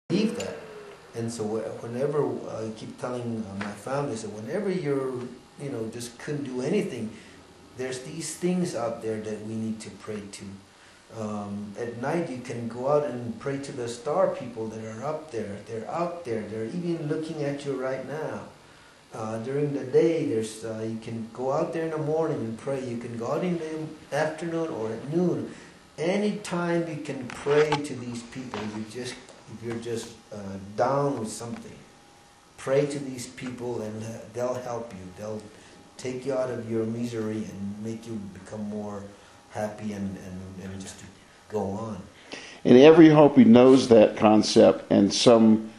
believe that. And so whenever I keep telling my family, so whenever you're, just couldn't do anything, there's these things out there that we need to pray to. At night you can go out and pray to the star people that are up there. They're out there. They're even looking at you right now. During the day, you can go out there in the morning and pray. You can go out in the afternoon or at noon. Anytime you can pray to these people, if you're just down with something, pray to these people and they'll help you. They'll take you out of your misery and make you become more happy and just to go on. And every Hopi knows that concept, and some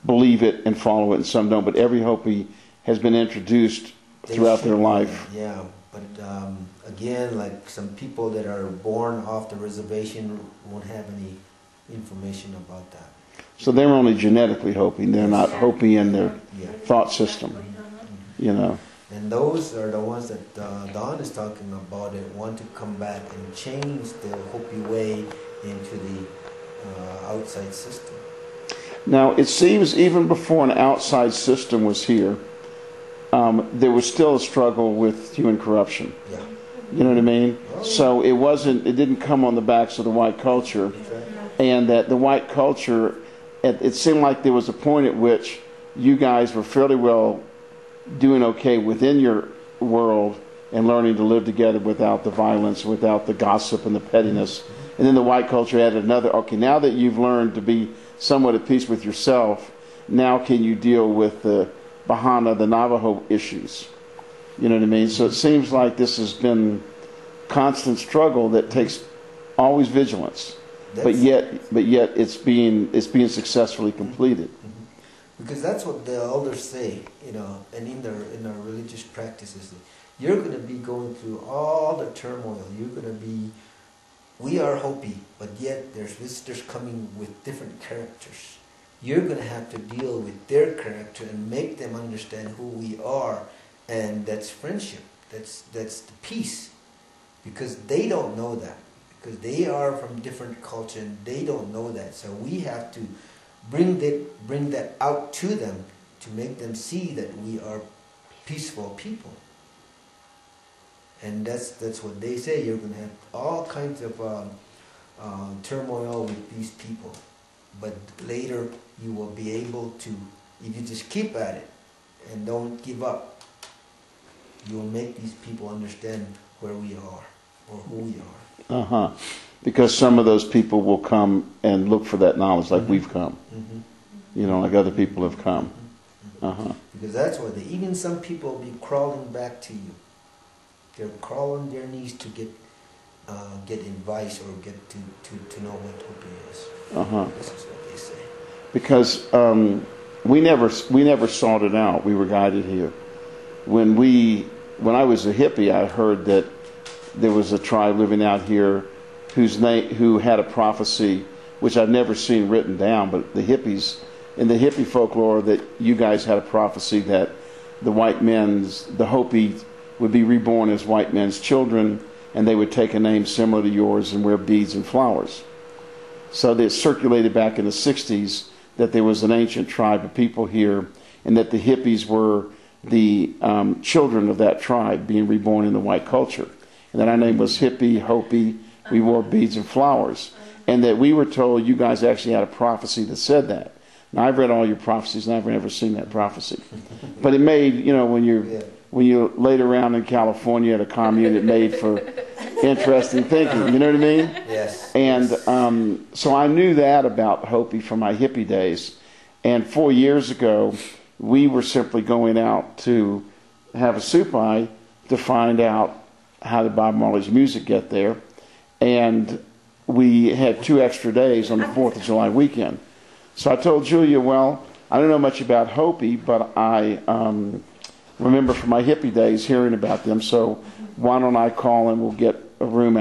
believe it and follow it, and some don't. But every Hopi has been introduced throughout their life. Yeah, but again, like some people that are born off the reservation won't have any information about that. So they're only genetically Hopi. They're not Hopi in their thought system, And those are the ones that Don is talking about that want to come back and change the Hopi way into the outside system. Now, it seems even before an outside system was here, there was still a struggle with human corruption. Yeah. You know what I mean? Oh. So it didn't come on the backs of the white culture. And that the white culture, it seemed like there was a point at which you guys were fairly well doing okay within your world and learning to live together without the violence, without the gossip and the pettiness. And then the white culture added another, okay, now that you've learned to be somewhat at peace with yourself, now can you deal with the Bahana, the Navajo issues? You know what I mean? So it seems like this has been constant struggle that takes always vigilance. But yet it's being successfully completed. Because that's what the elders say, and in our religious practices, you're going to be going through all the turmoil. We are Hopi, but yet there's visitors coming with different characters. You're going to have to deal with their character and make them understand who we are, and that's friendship. That's the peace, because they don't know that. Because they are from different culture and they don't know that. So we have to bring that out to them to make them see that we are peaceful people. And that's what they say. You're going to have all kinds of turmoil with these people. But later you will be able to, if you just keep at it and don't give up, you will make these people understand where we are or who we are. Because some of those people will come and look for that knowledge like we've come. Like other people have come. Because that's why even some people will be crawling back to you. They're crawling their knees to get advice or get to know what Hopi is. This is what they say. Because we never sought it out. We were guided here. When I was a hippie, I heard that there was a tribe living out here who had a prophecy, which I've never seen written down, but the hippies, in the hippie folklore, that you guys had a prophecy that the Hopi would be reborn as white men's children, and they would take a name similar to yours and wear beads and flowers. So they circulated back in the 60s that there was an ancient tribe of people here, and that the hippies were the children of that tribe being reborn in the white culture. And that our name was Hippie, Hopi, we wore beads and flowers. And that we were told you guys actually had a prophecy that said that. Now, I've read all your prophecies, and I've never seen that prophecy. But it made, when you laid around in California at a commune, it made for interesting thinking. You know what I mean? Yes. And so I knew that about Hopi from my hippie days. And 4 years ago, we were simply going out to have a supai to find out how did Bob Marley's music get there. And we had 2 extra days on the 4th of July weekend. So I told Julia, well, I don't know much about Hopi, but I remember from my hippie days hearing about them, so why don't I call and we'll get a room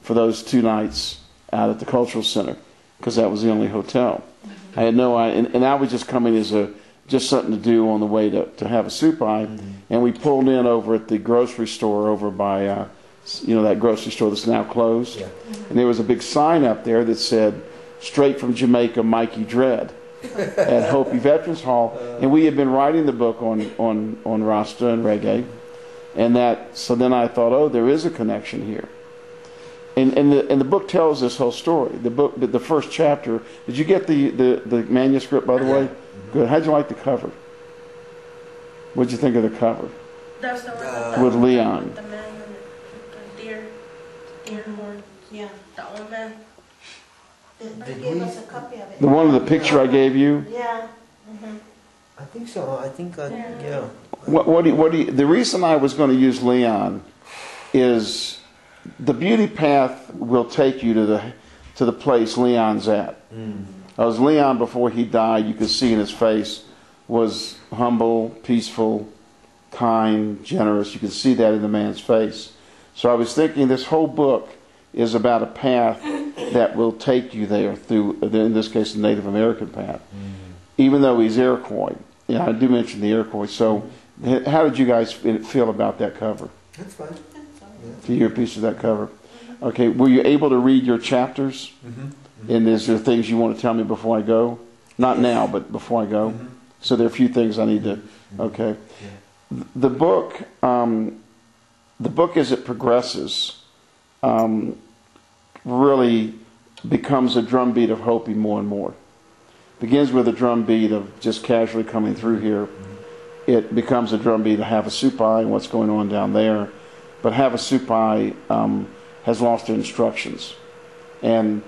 for those 2 nights out at the Cultural Center, because that was the only hotel. I had no idea, and I was just coming as just something to do on the way to have a supai, and we pulled in over at the grocery store over by that grocery store that's now closed. Yeah. And there was a big sign up there that said, "Straight from Jamaica, Mikey Dread." at Hopi Veterans Hall, and we had been writing the book on Rasta and reggae, and so then I thought, oh, there is a connection here, and the book tells this whole story. The first chapter. Did you get the manuscript, by the way? Good. How'd you like the cover? What'd you think of the cover? That's the one with Leon. The man with the deer horn. Yeah, the old man. Did They gave we? us a copy of it. The one of the picture I gave you. Yeah. I think so. I think yeah. What do you, the reason I was going to use Leon is the beauty path will take you to the place Leon's at. As Leon, before he died, you could see in his face, was humble, peaceful, kind, generous. You could see that in the man's face. So I was thinking this whole book is about a path that will take you there through, in this case, the Native American path. Even though he's Iroquois. Yeah, I do mention the Iroquois. So how did you guys feel about that cover? That's fine. To hear a piece of that cover. Okay, were you able to read your chapters? And is there things you want to tell me before I go? Not now, but before I go. So there are a few things I need to. Okay, the book as it progresses, really becomes a drumbeat of Hopi more and more. Begins with a drumbeat of just casually coming through here. It becomes a drumbeat of Havasupai and what's going on down there. But Havasupai has lost their instructions, and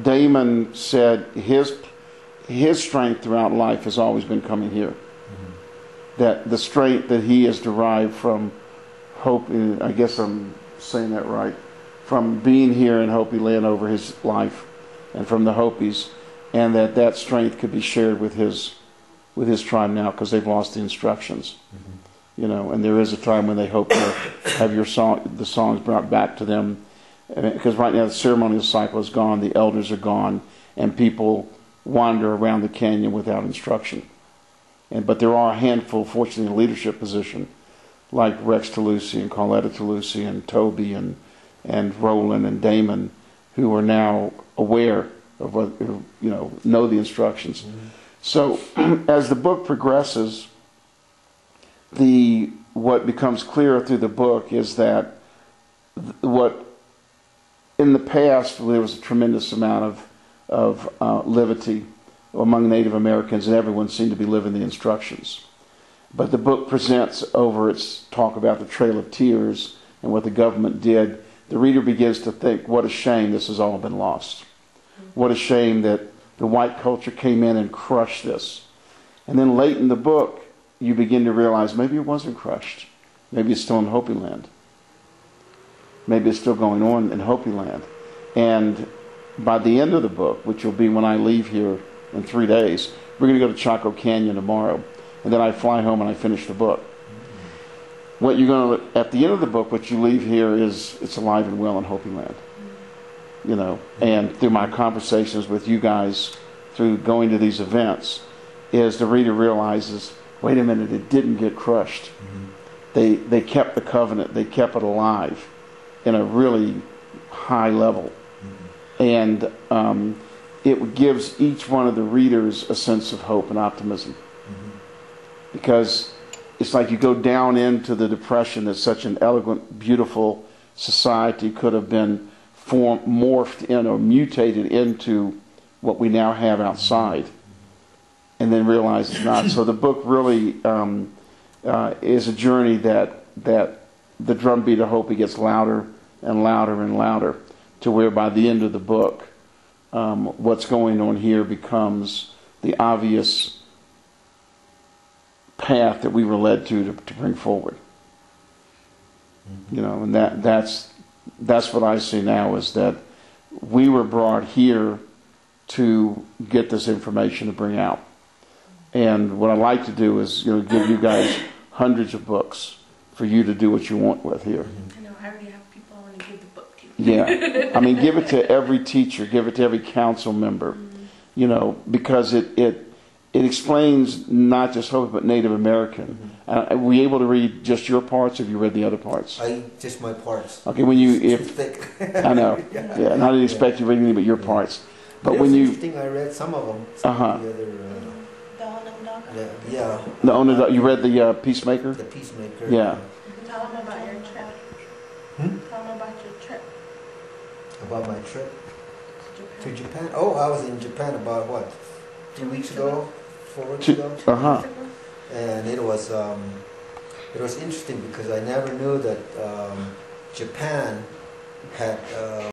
Damon said his strength throughout life has always been coming here. That the strength that he has derived from Hopi, I guess I'm saying that right, from being here in Hopi land over his life, and from the Hopis, and that strength could be shared with his tribe now because they've lost the instructions. You know, and there is a time when they hope to have the songs brought back to them, because right now the ceremonial cycle is gone, the elders are gone, and people wander around the canyon without instruction. But there are a handful, fortunately, in a leadership position, like Rex Toulouse and Carletta Toulouse and Toby and Roland and Damon, who are now aware of what, know the instructions. So as the book progresses, what becomes clearer through the book is that what in the past there was a tremendous amount of levity among Native Americans, and everyone seemed to be living the instructions. But the book presents, over its talk about the Trail of Tears and what the government did, the reader begins to think, what a shame this has all been lost. What a shame that the white culture came in and crushed this. And then late in the book, you begin to realize maybe it wasn't crushed. Maybe it's still in Hopi land. Maybe it's still going on in Hopi land. And by the end of the book, which will be when I leave here in 3 days, we're going to go to Chaco Canyon tomorrow. And then I fly home and I finish the book. What you're going to, at the end of the book, what you leave here is it's alive and well in Hopi land. And through my conversations with you guys, through going to these events, is the reader realizes, wait a minute, it didn't get crushed. They kept the covenant. They kept it alive in a really high level. And it gives each one of the readers a sense of hope and optimism. Because it's like you go down into the depression that such an elegant, beautiful society could have been morphed in or mutated into what we now have outside, and then realize it's not. So the book really is a journey that the drumbeat of Hopi gets louder and louder and louder, to where by the end of the book, what's going on here becomes the obvious path that we were led to bring forward. And that's what I see now, is that we were brought here to get this information to bring out. And what I like to do is, give you guys hundreds of books for you to do what you want with here. I know, I already have people I want to give the book to. Yeah. I mean, give it to every teacher, give it to every council member, because it explains not just Hopi, but Native American. Were you able to read just your parts, or have you read the other parts? Just my parts. Okay, it's too thick. I know. Yeah, and I didn't expect you to read anything but your parts. But when you... interesting, I read some of them. The other Yeah. The owner. You read the Peacemaker? The Peacemaker. Yeah. Tell them about your trip. Hmm? Tell them about your trip About my trip to to Japan. Japan. Oh, I was in Japan about what? 2 weeks ago? 4 weeks Two- ago? Uh-huh. And it was interesting because I never knew that Japan had